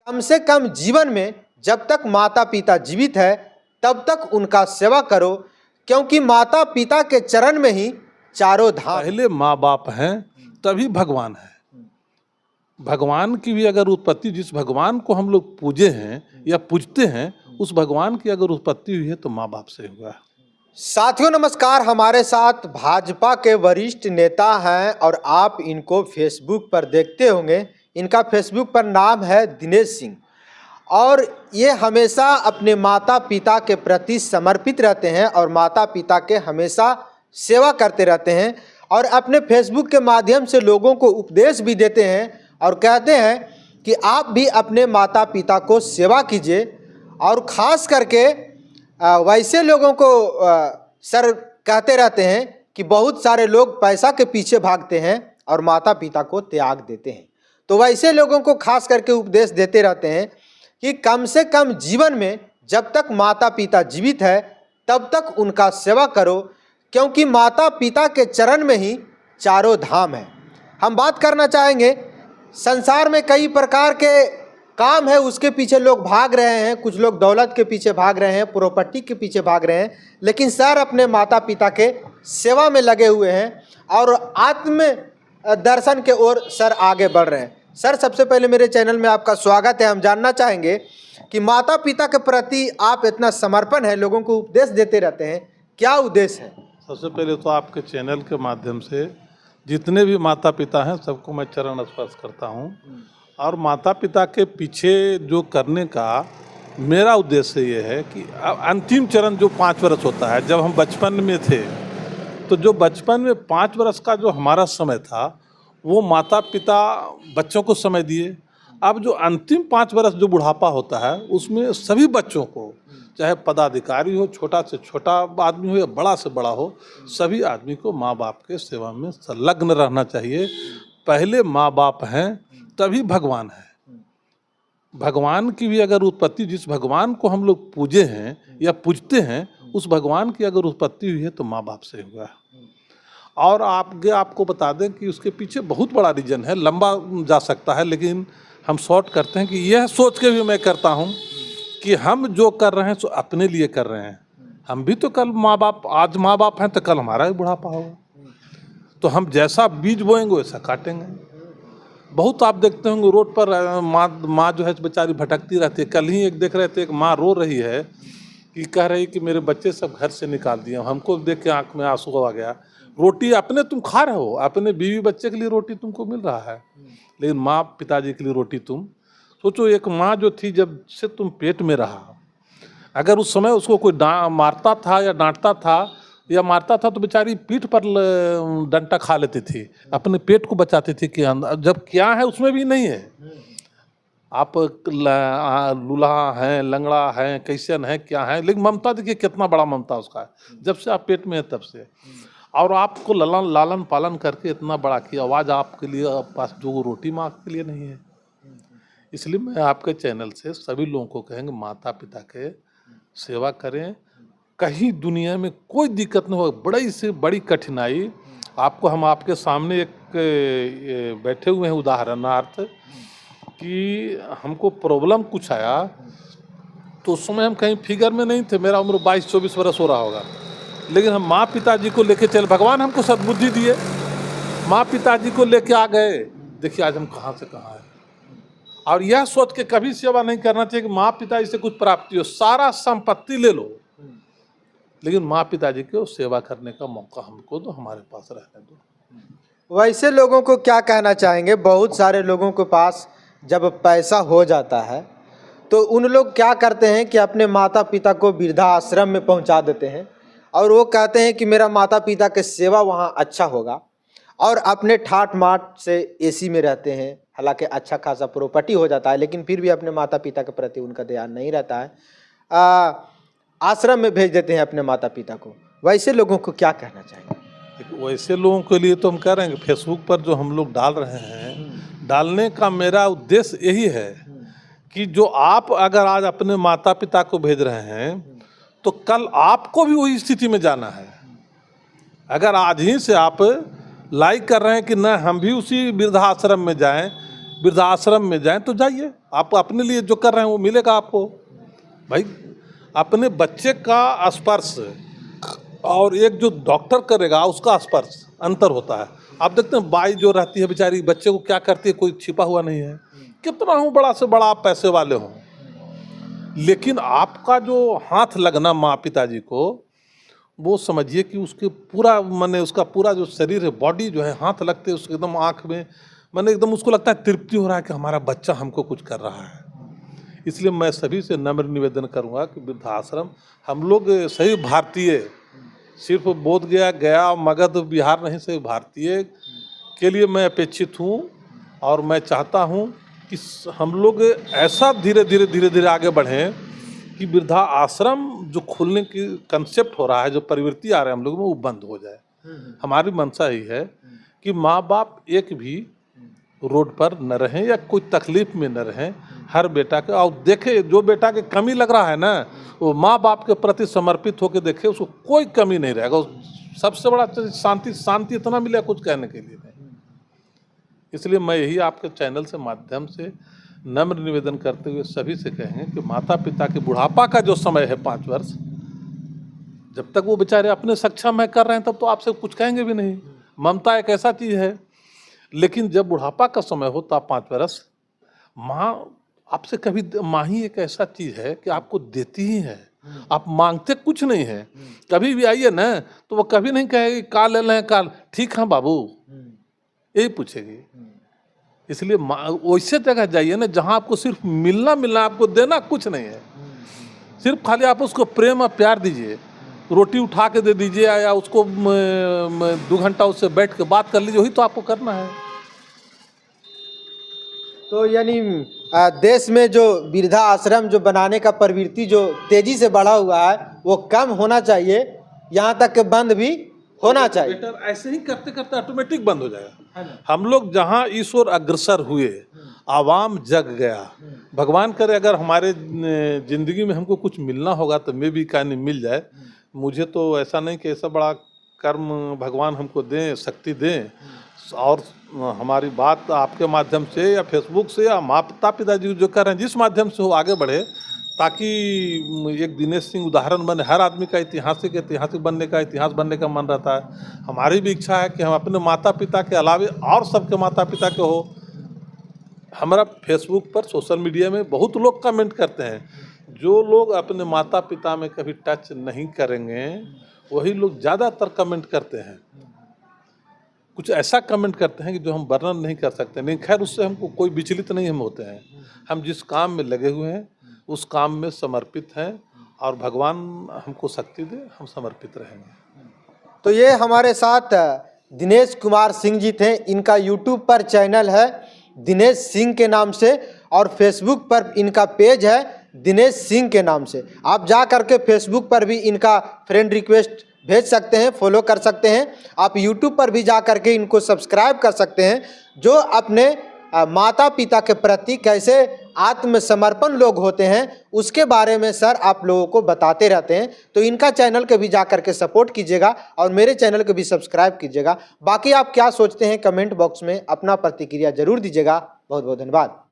कम से कम जीवन में जब तक माता पिता जीवित है तब तक उनका सेवा करो, क्योंकि माता पिता के चरण में ही चारों धाम। पहले माँ बाप हैं तभी भगवान है। भगवान की भी अगर उत्पत्ति, जिस भगवान को हम लोग पूजे हैं या पूजते हैं, उस भगवान की अगर उत्पत्ति हुई है तो माँ बाप से हुआ है। साथियों नमस्कार, हमारे साथ भाजपा के वरिष्ठ नेता हैं और आप इनको फेसबुक पर देखते होंगे। इनका फेसबुक पर नाम है दिनेश सिंह और ये हमेशा अपने माता पिता के प्रति समर्पित रहते हैं और माता पिता के हमेशा सेवा करते रहते हैं और अपने फेसबुक के माध्यम से लोगों को उपदेश भी देते हैं और कहते हैं कि आप भी अपने माता पिता को सेवा कीजिए। और ख़ास करके वैसे लोगों को सर कहते रहते हैं कि बहुत सारे लोग पैसा के पीछे भागते हैं और माता पिता को त्याग देते हैं। तो वैसे लोगों को खास करके उपदेश देते रहते हैं कि कम से कम जीवन में जब तक माता पिता जीवित है तब तक उनका सेवा करो, क्योंकि माता पिता के चरण में ही चारों धाम है। हम बात करना चाहेंगे, संसार में कई प्रकार के काम है, उसके पीछे लोग भाग रहे हैं। कुछ लोग दौलत के पीछे भाग रहे हैं, प्रॉपर्टी के पीछे भाग रहे हैं, लेकिन सर अपने माता पिता के सेवा में लगे हुए हैं और आत्म दर्शन के ओर सर आगे बढ़ रहे हैं। सर सबसे पहले मेरे चैनल में आपका स्वागत है। हम जानना चाहेंगे कि माता पिता के प्रति आप इतना समर्पण है, लोगों को उपदेश देते रहते हैं, क्या उद्देश्य है? सबसे पहले तो आपके चैनल के माध्यम से जितने भी माता पिता हैं सबको मैं चरण स्पर्श करता हूं। और माता पिता के पीछे जो करने का मेरा उद्देश्य ये है कि अंतिम चरण जो 5 वर्ष होता है, जब हम बचपन में थे तो जो बचपन में 5 वर्ष का जो हमारा समय था वो माता पिता बच्चों को समय दिए। अब जो अंतिम 5 वर्ष जो बुढ़ापा होता है उसमें सभी बच्चों को, चाहे पदाधिकारी हो, छोटा से छोटा आदमी हो या बड़ा से बड़ा हो, सभी आदमी को माँ बाप के सेवा में संलग्न रहना चाहिए। पहले माँ बाप हैं तभी भगवान है। भगवान की भी अगर उत्पत्ति, जिस भगवान को हम लोग पूजे हैं या पूजते हैं, उस भगवान की अगर उत्पत्ति हुई है तो माँ बाप से हुआ है। और आपको बता दें कि उसके पीछे बहुत बड़ा रीजन है, लंबा जा सकता है, लेकिन हम शॉर्ट करते हैं कि यह सोच के भी मैं करता हूँ कि हम जो कर रहे हैं सो अपने लिए कर रहे हैं। हम भी तो कल माँ बाप, आज माँ बाप हैं तो कल हमारा भी बुढ़ापा होगा, तो हम जैसा बीज बोएंगे वैसा काटेंगे। बहुत आप देखते होंगे रोड पर माँ जो है बेचारी भटकती रहती है। कल ही एक देख रहे थे, एक माँ रो रही है कि कह रही कि मेरे बच्चे सब घर से निकाल दिए। हमको देख के आंख में आंसू आ गया। रोटी अपने तुम खा रहे हो, अपने बीवी बच्चे के लिए रोटी तुमको मिल रहा है, लेकिन माँ पिताजी के लिए रोटी तुम सोचो। एक माँ जो थी जब से तुम पेट में रहा, अगर उस समय उसको कोई मारता था या डांटता था या मारता था तो बेचारी पीठ पर डंडा खा लेती थी, अपने पेट को बचाती थी। कि जब क्या है उसमें भी नहीं है। आप लूल्हा हैं, लंगड़ा हैं, कैसन है, क्या है, लेकिन ममता देखिए कितना बड़ा ममता उसका है जब से आप पेट में है तब से। और आपको लालन पालन करके इतना बड़ा किया, आवाज़ आपके लिए पास जो रोटी माँ के लिए नहीं है। इसलिए मैं आपके चैनल से सभी लोगों को कहेंगे माता पिता के सेवा करें। कहीं दुनिया में कोई दिक्कत नहीं हो, बड़ी से बड़ी कठिनाई आपको हम आपके सामने एक बैठे हुए हैं उदाहरणार्थ कि हमको प्रॉब्लम कुछ आया तो उस समय हम कहीं फिगर में नहीं थे। मेरा उम्र 22-24 वर्ष हो रहा होगा, लेकिन हम माँ पिताजी को लेके चले। भगवान हमको सद्बुद्धि दिए, माँ पिताजी को लेके आ गए। देखिए आज हम कहाँ से कहाँ हैं। और यह सोच के कभी सेवा नहीं करना चाहिए कि माँ पिताजी से कुछ प्राप्ति हो, सारा संपत्ति ले लो, लेकिन माँ पिताजी को सेवा करने का मौका हमको दो, हमारे पास रहने दो। वैसे लोगों को क्या कहना चाहेंगे? बहुत सारे लोगों के पास जब पैसा हो जाता है तो उन लोग क्या करते हैं कि अपने माता पिता को वृद्धा आश्रम में पहुंचा देते हैं और वो कहते हैं कि मेरा माता पिता के सेवा वहाँ अच्छा होगा, और अपने ठाट माट से एसी में रहते हैं। हालांकि अच्छा खासा प्रॉपर्टी हो जाता है, लेकिन फिर भी अपने माता पिता के प्रति उनका ध्यान नहीं रहता है। आश्रम में भेज देते हैं अपने माता पिता को। वैसे लोगों को क्या कहना चाहिए? वैसे लोगों के लिए तो हम कह रहे हैं कि फेसबुक पर जो हम लोग डाल रहे हैं, डालने का मेरा उद्देश्य यही है कि जो आप अगर आज अपने माता पिता को भेज रहे हैं तो कल आपको भी वही स्थिति में जाना है। अगर आज ही से आप लाइक कर रहे हैं कि न हम भी उसी वृद्धाश्रम में जाएं, वृद्धाश्रम में जाएं तो जाइए, आप अपने लिए जो कर रहे हैं वो मिलेगा आपको। भाई अपने बच्चे का स्पर्श और एक जो डॉक्टर करेगा उसका स्पर्श अंतर होता है। आप देखते हैं बाई जो रहती है बेचारी बच्चे को क्या करती है, कोई छिपा हुआ नहीं है। कितना हूँ बड़ा से बड़ा आप पैसे वाले हों, लेकिन आपका जो हाथ लगना माँ पिताजी को, वो समझिए कि उसके पूरा माने उसका पूरा जो शरीर है, बॉडी जो है, हाथ लगते उसके एकदम आँख में माने एकदम उसको लगता है तृप्ति हो रहा है कि हमारा बच्चा हमको कुछ कर रहा है। इसलिए मैं सभी से नम्र निवेदन करूंगा कि वृद्धाश्रम हम लोग सही भारतीय, सिर्फ बोधगया, गया, मगध, बिहार नहीं, सही भारतीय के लिए मैं अपेक्षित हूँ। और मैं चाहता हूँ कि हम लोग ऐसा धीरे धीरे आगे बढ़ें कि वृद्धा आश्रम जो खुलने की कंसेप्ट हो रहा है, जो प्रवृत्ति आ रहा है हम लोगों में, वो बंद हो जाए। हमारी मंशा ही है कि माँ बाप एक भी रोड पर न रहें या कोई तकलीफ में न रहें। हर बेटा के और देखे, जो बेटा के कमी लग रहा है ना, वो माँ बाप के प्रति समर्पित होकर देखे, उसको कोई कमी नहीं रहेगा। सबसे बड़ा शांति इतना मिलेगा कुछ कहने के लिए नहीं। इसलिए मैं यही आपके चैनल से माध्यम से नम्र निवेदन करते हुए सभी से कहेंगे कि माता पिता के बुढ़ापा का जो समय है 5 वर्ष, जब तक वो बेचारे अपने सक्षम में कर रहे हैं तब तो आपसे कुछ कहेंगे भी नहीं। ममता एक ऐसा चीज़ है, लेकिन जब बुढ़ापा का समय होता 5 वर्ष, माँ आपसे कभी, माँ ही एक ऐसा चीज़ है कि आपको देती ही है, आप मांगते कुछ नहीं है। कभी भी आइए ना तो वो कभी नहीं कहेगी का ले लें, का ठीक है बाबू, यही पूछेगी। इसलिए वैसे जगह जाइए ना जहाँ आपको सिर्फ मिलना, आपको देना कुछ नहीं है, सिर्फ खाली आप उसको प्रेम और प्यार दीजिए। रोटी उठा के दे दीजिए या उसको 2 घंटा उससे बैठ के बात कर लीजिए, वही तो आपको करना है। तो यानी देश में जो वृद्धा आश्रम जो बनाने का प्रवृत्ति जो तेजी से बढ़ा हुआ है, वो कम होना चाहिए, यहाँ तक कि बंद भी होना चाहिए। बेटर ऐसे ही करते करते ऑटोमेटिक बंद हो जाएगा। हम लोग जहाँ इस ओर अग्रसर हुए, आवाम जग गया। भगवान करे अगर हमारे जिंदगी में हमको कुछ मिलना होगा तो मैं भी कहीं मिल जाए। मुझे तो ऐसा नहीं कि ऐसा बड़ा कर्म भगवान हमको दें, शक्ति दें, और हमारी बात आपके माध्यम से या फेसबुक से या माता पिताजी जो कर रहे हैं जिस माध्यम से हो आगे बढ़े, ताकि एक दिनेश सिंह उदाहरण बने। हर आदमी का ऐतिहासिक बनने का, इतिहास बनने का मन रहता है। हमारी भी इच्छा है कि हम अपने माता पिता के अलावे और सबके माता पिता के हो। हमारा फेसबुक पर, सोशल मीडिया में बहुत लोग कमेंट करते हैं, जो लोग अपने माता पिता में कभी टच नहीं करेंगे वही लोग ज़्यादातर कमेंट करते हैं। कुछ ऐसा कमेंट करते हैं कि जो हम वर्णन नहीं कर सकते, लेकिन खैर उससे हमको कोई विचलित नहीं हम होते हैं। हम जिस काम में लगे हुए हैं उस काम में समर्पित हैं, और भगवान हमको शक्ति दे, हम समर्पित रहेंगे। तो ये हमारे साथ दिनेश कुमार सिंह जी थे। इनका यूट्यूब पर चैनल है दिनेश सिंह के नाम से, और फेसबुक पर इनका पेज है दिनेश सिंह के नाम से। आप जा करके फेसबुक पर भी इनका फ्रेंड रिक्वेस्ट भेज सकते हैं, फॉलो कर सकते हैं। आप यूट्यूब पर भी जा करके इनको सब्सक्राइब कर सकते हैं। जो अपने माता पिता के प्रति कैसे आत्मसमर्पण लोग होते हैं उसके बारे में सर आप लोगों को बताते रहते हैं। तो इनका चैनल के भी जा करके सपोर्ट कीजिएगा और मेरे चैनल को भी सब्सक्राइब कीजिएगा। बाकी आप क्या सोचते हैं कमेंट बॉक्स में अपना प्रतिक्रिया जरूर दीजिएगा। बहुत बहुत धन्यवाद।